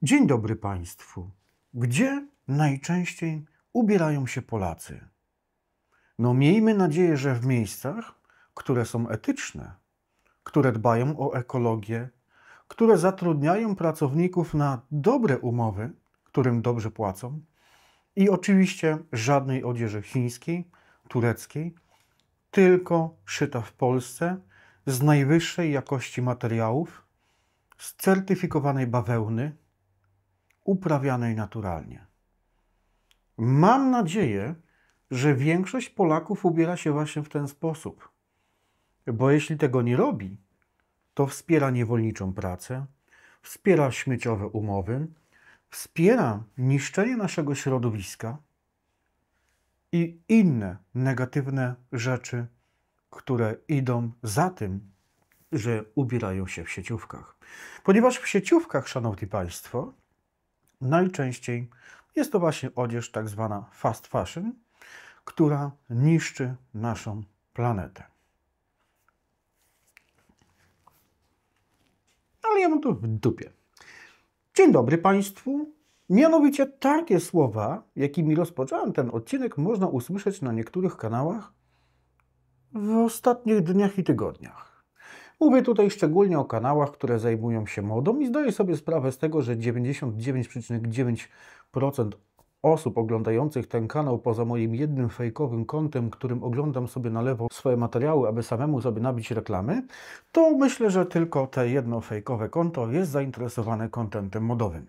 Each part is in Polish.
Dzień dobry Państwu. Gdzie najczęściej ubierają się Polacy? No miejmy nadzieję, że w miejscach, które są etyczne, które dbają o ekologię, które zatrudniają pracowników na dobre umowy, którym dobrze płacą i oczywiście żadnej odzieży chińskiej, tureckiej, tylko szyta w Polsce z najwyższej jakości materiałów, z certyfikowanej bawełny, uprawianej naturalnie. Mam nadzieję, że większość Polaków ubiera się właśnie w ten sposób, bo jeśli tego nie robi, to wspiera niewolniczą pracę, wspiera śmieciowe umowy, wspiera niszczenie naszego środowiska i inne negatywne rzeczy, które idą za tym, że ubierają się w sieciówkach. Ponieważ w sieciówkach, Szanowni Państwo, najczęściej jest to właśnie odzież tak zwana fast fashion, która niszczy naszą planetę. Ale ja mam to w dupie. Dzień dobry Państwu. Mianowicie takie słowa, jakimi rozpocząłem ten odcinek, można usłyszeć na niektórych kanałach w ostatnich dniach i tygodniach. Mówię tutaj szczególnie o kanałach, które zajmują się modą i zdaję sobie sprawę z tego, że 99,9% osób oglądających ten kanał poza moim jednym fejkowym kontem, którym oglądam sobie na lewo swoje materiały, aby samemu sobie nabić reklamy, to myślę, że tylko te jedno fejkowe konto jest zainteresowane kontentem modowym.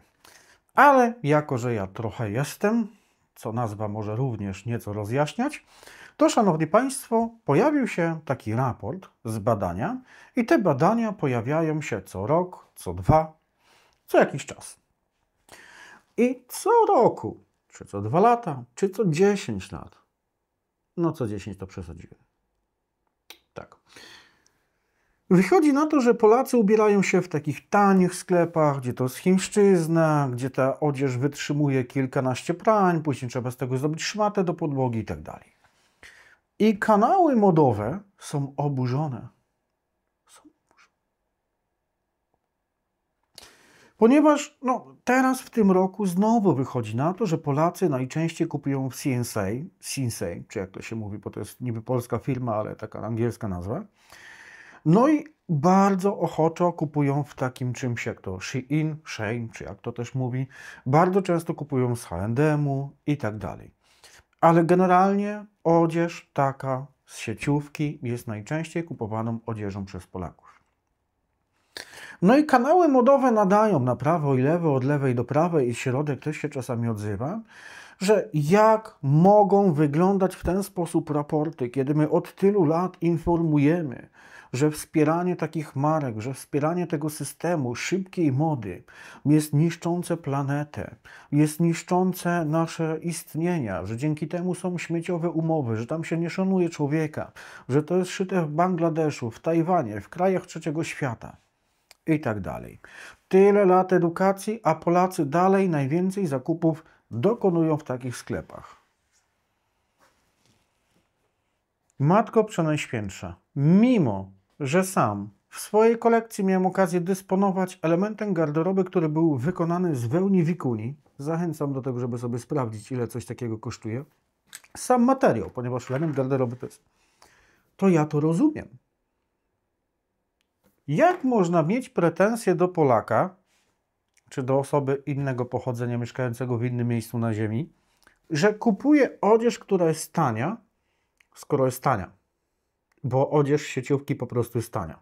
Ale jako, że ja trochę jestem, co nazwa może również nieco rozjaśniać, to, Szanowni Państwo, pojawił się taki raport z badania i te badania pojawiają się co rok, co dwa, co jakiś czas. I co roku, czy co 2 lata, czy co 10 lat, no co 10 to przesadziłem. Tak. Wychodzi na to, że Polacy ubierają się w takich tanich sklepach, gdzie to jest chińszczyzna, gdzie ta odzież wytrzymuje kilkanaście prań, później trzeba z tego zrobić szmatę do podłogi i tak dalej. I kanały modowe są oburzone. Ponieważ teraz w tym roku znowu wychodzi na to, że Polacy najczęściej kupują w Sinsei, czy jak to się mówi, bo to jest niby polska firma, ale taka angielska nazwa. No i bardzo ochoczo kupują w takim czymś jak to Shein, czy jak to też mówi. Bardzo często kupują z H&M-u i tak dalej. Ale generalnie odzież taka z sieciówki jest najczęściej kupowaną odzieżą przez Polaków. No i kanały modowe nadają na prawo i lewo, od lewej do prawej i środek też się czasami odzywa, że jak mogą wyglądać w ten sposób raporty, kiedy my od tylu lat informujemy, że wspieranie takich marek, że wspieranie tego systemu szybkiej mody jest niszczące planetę, jest niszczące nasze istnienia, że dzięki temu są śmieciowe umowy, że tam się nie szanuje człowieka, że to jest szyte w Bangladeszu, w Tajwanie, w krajach trzeciego świata i tak dalej. Tyle lat edukacji, a Polacy dalej najwięcej zakupów dokonują w takich sklepach. Matko Przenajświętsza, mimo że sam w swojej kolekcji miałem okazję dysponować elementem garderoby, który był wykonany z wełni wikuni, zachęcam do tego, żeby sobie sprawdzić, ile coś takiego kosztuje, sam materiał, ponieważ element garderoby to jest, to ja to rozumiem. Jak można mieć pretensje do Polaka, czy do osoby innego pochodzenia, mieszkającego w innym miejscu na ziemi, że kupuje odzież, która jest tania, skoro jest tania? Bo odzież sieciówki po prostu jest tania.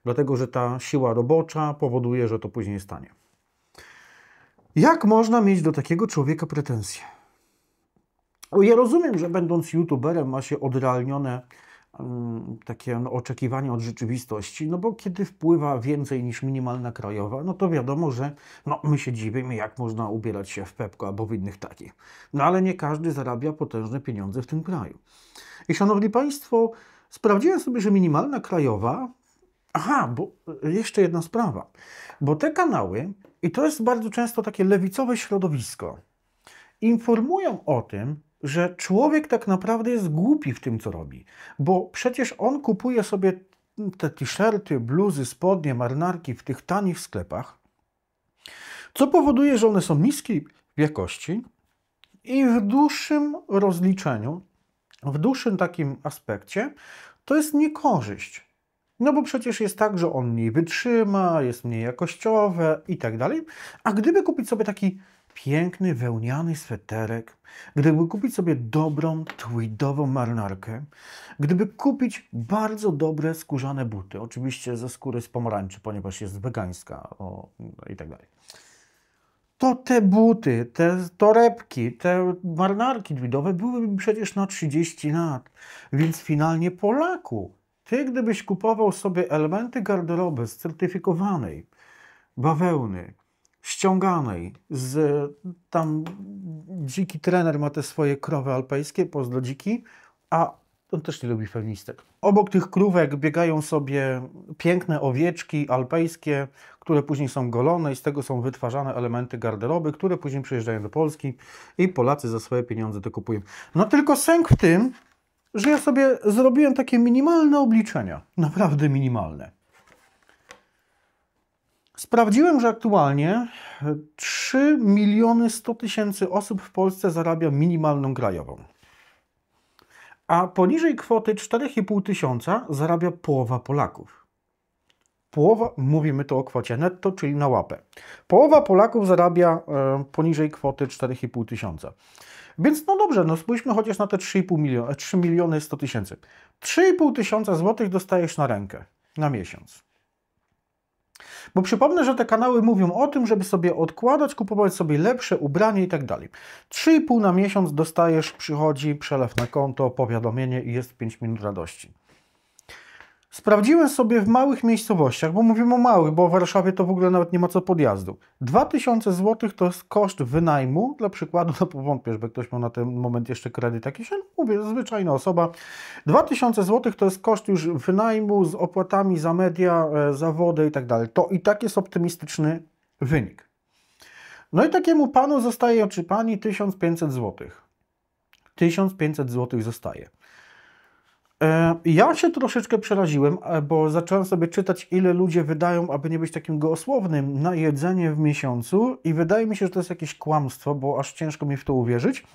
Dlatego, że ta siła robocza powoduje, że to później jest tanie. Jak można mieć do takiego człowieka pretensje? Ja rozumiem, że będąc youtuberem ma się odrealnione takie oczekiwania od rzeczywistości, no bo kiedy wpływa więcej niż minimalna krajowa, no to wiadomo, że my się dziwimy, jak można ubierać się w Pepko albo w innych takich. No ale nie każdy zarabia potężne pieniądze w tym kraju. I Szanowni Państwo, sprawdziłem sobie, że minimalna krajowa... bo jeszcze jedna sprawa. Bo te kanały, i to jest bardzo często takie lewicowe środowisko, informują o tym, że człowiek tak naprawdę jest głupi w tym, co robi. Bo przecież on kupuje sobie te t-shirty, bluzy, spodnie, marynarki w tych tanich sklepach, Co powoduje, że one są niskiej jakości i w dłuższym rozliczeniu, w dłuższym takim aspekcie, to jest niekorzyść. No bo przecież jest tak, że on mniej wytrzyma, jest mniej jakościowe i tak dalej. A gdyby kupić sobie taki piękny, wełniany sweterek, gdyby kupić sobie dobrą, tweedową marynarkę, gdyby kupić bardzo dobre skórzane buty, oczywiście ze skóry z pomarańczy, ponieważ jest wegańska i tak dalej, to te buty, te torebki, te marynarki tweedowe byłyby przecież na 30 lat. Więc finalnie Polaku, ty gdybyś kupował sobie elementy garderoby z certyfikowanej bawełny, ściąganej z tam dziki trener ma te swoje krowy alpejskie, pozdro dziki, a on też nie lubi feministek. Obok tych krówek biegają sobie piękne owieczki alpejskie, które później są golone i z tego są wytwarzane elementy garderoby, które później przyjeżdżają do Polski i Polacy za swoje pieniądze to kupują. No tylko sęk w tym, że ja sobie zrobiłem takie minimalne obliczenia. Naprawdę minimalne. Sprawdziłem, że aktualnie 3 100 000 osób w Polsce zarabia minimalną krajową. A poniżej kwoty 4,5 tysiąca zarabia połowa Polaków. Połowa, mówimy tu o kwocie netto, czyli na łapę. Połowa Polaków zarabia poniżej kwoty 4,5 tysiąca. Więc no dobrze, no spójrzmy chociaż na te 3 miliony 100 tysięcy. 3,5 tysiąca złotych dostajesz na rękę na miesiąc. Bo przypomnę, że te kanały mówią o tym, żeby sobie odkładać, kupować sobie lepsze ubranie i tak dalej. 3,5 na miesiąc dostajesz, przychodzi przelew na konto, powiadomienie i jest 5 minut radości. Sprawdziłem sobie w małych miejscowościach, bo mówimy o małych, bo w Warszawie to w ogóle nawet nie ma co podjazdu. 2000 zł to jest koszt wynajmu, dla przykładu, no powątpię, żeby ktoś miał na ten moment jeszcze kredyt jakiś, ale mówię, zwyczajna osoba. 2000 zł to jest koszt już wynajmu z opłatami za media, za wodę i tak dalej. To i tak jest optymistyczny wynik. No i takiemu panu zostaje, czy pani, 1500 zł. 1500 zł zostaje. Ja się troszeczkę przeraziłem, bo zacząłem sobie czytać, ile ludzie wydają, aby nie być takim gołosłownym, na jedzenie w miesiącu i wydaje mi się, że to jest jakieś kłamstwo, bo aż ciężko mi w to uwierzyć.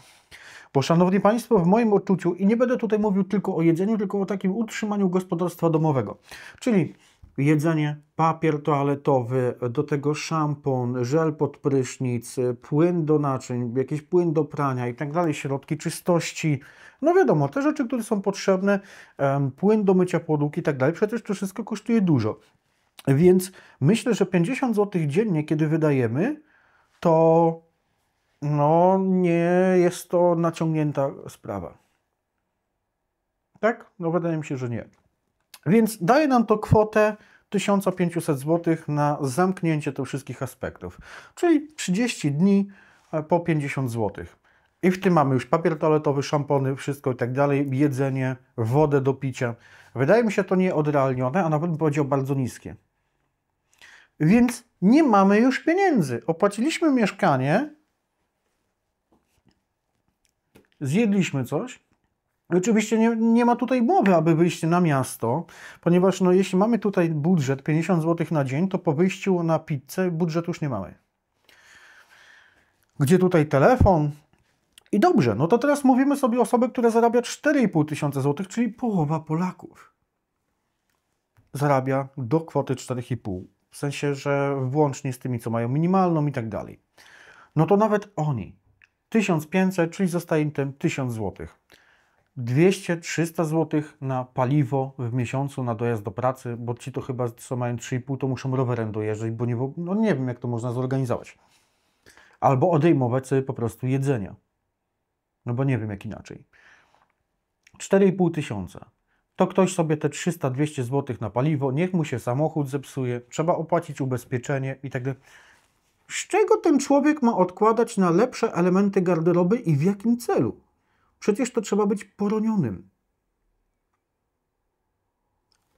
Bo szanowni państwo, w moim odczuciu, i nie będę tutaj mówił tylko o jedzeniu, tylko o takim utrzymaniu gospodarstwa domowego, czyli jedzenie, papier toaletowy, do tego szampon, żel pod prysznic, płyn do naczyń, jakiś płyn do prania i tak dalej, środki czystości. No wiadomo, te rzeczy, które są potrzebne, płyn do mycia podłóg i tak dalej, przecież to wszystko kosztuje dużo. Więc myślę, że 50 zł dziennie, kiedy wydajemy, to no nie jest to naciągnięta sprawa. Tak? No wydaje mi się, że nie. Więc daje nam to kwotę 1500 zł na zamknięcie tych wszystkich aspektów. Czyli 30 dni po 50 zł. I w tym mamy już papier toaletowy, szampony, wszystko i tak dalej, jedzenie, wodę do picia. Wydaje mi się to nieodrealnione, a nawet bym powiedział bardzo niskie. Więc nie mamy już pieniędzy. Opłaciliśmy mieszkanie, zjedliśmy coś. Oczywiście nie ma tutaj mowy, aby wyjść na miasto, ponieważ no, jeśli mamy tutaj budżet 50 zł na dzień, to po wyjściu na pizzę budżetu już nie mamy. Gdzie tutaj telefon? I dobrze, no to teraz mówimy sobie o osobie, która zarabia 4,5 tysiąca złotych, czyli połowa Polaków zarabia do kwoty 4,5. W sensie, że włącznie z tymi, co mają minimalną i tak dalej. No to nawet oni 1500, czyli zostaje im tym 1000 złotych. 200-300 zł na paliwo w miesiącu na dojazd do pracy, bo ci to chyba, co mają 3,5, to muszą rowerem dojeżdżać, bo no nie wiem, jak to można zorganizować. Albo odejmować sobie po prostu jedzenia. No bo nie wiem, jak inaczej. 4,5 tysiąca. To ktoś sobie te 300-200 zł na paliwo, niech mu się samochód zepsuje, trzeba opłacić ubezpieczenie i tak dalej. Z czego ten człowiek ma odkładać na lepsze elementy garderoby i w jakim celu? Przecież to trzeba być poronionym.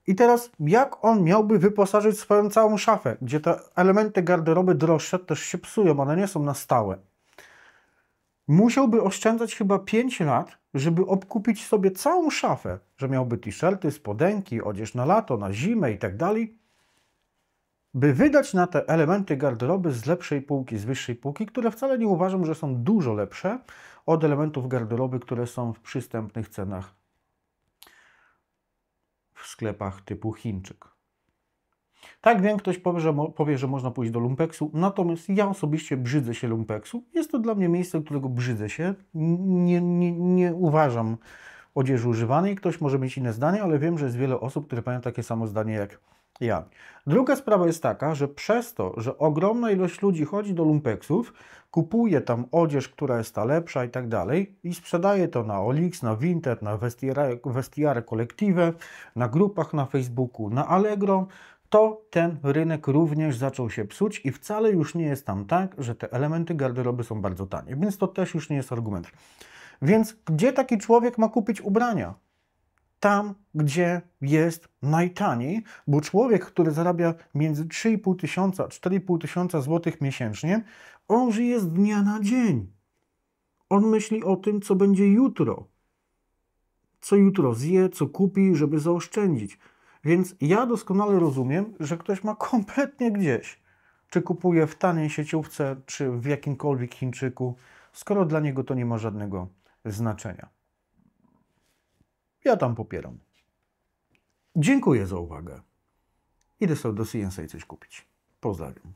I teraz, jak on miałby wyposażyć swoją całą szafę, gdzie te elementy garderoby droższe też się psują, one nie są na stałe. Musiałby oszczędzać chyba 5 lat, żeby obkupić sobie całą szafę, że miałby t-shirty, spodenki, odzież na lato, na zimę i tak dalej. by wydać na te elementy garderoby z lepszej półki, z wyższej półki, które wcale nie uważam, że są dużo lepsze od elementów garderoby, które są w przystępnych cenach w sklepach typu Chińczyk. Tak wiem, ktoś powie, że można pójść do lumpeksu, natomiast ja osobiście brzydzę się lumpeksu. Jest to dla mnie miejsce, którego brzydzę się. Nie uważam odzieży używanej. Ktoś może mieć inne zdanie, ale wiem, że jest wiele osób, które mają takie samo zdanie jak ja. Druga sprawa jest taka, że przez to, że ogromna ilość ludzi chodzi do lumpeksów, kupuje tam odzież, która jest ta lepsza i tak dalej i sprzedaje to na OLX, na Vinted, na Vestiare Collective, na grupach na Facebooku, na Allegro, to ten rynek również zaczął się psuć i wcale już nie jest tam tak, że te elementy garderoby są bardzo tanie, więc to też już nie jest argument. Więc gdzie taki człowiek ma kupić ubrania? Tam, gdzie jest najtaniej, bo człowiek, który zarabia między 3,5 tysiąca a 4,5 tysiąca złotych miesięcznie, on żyje z dnia na dzień. On myśli o tym, co będzie jutro. Co jutro zje, co kupi, żeby zaoszczędzić. Więc ja doskonale rozumiem, że ktoś ma kompletnie gdzieś. Czy kupuje w taniej sieciówce, czy w jakimkolwiek Chińczyku, skoro dla niego to nie ma żadnego znaczenia. Ja tam popieram. Dziękuję za uwagę. Idę sobie do CNC coś kupić. Pozdrawiam.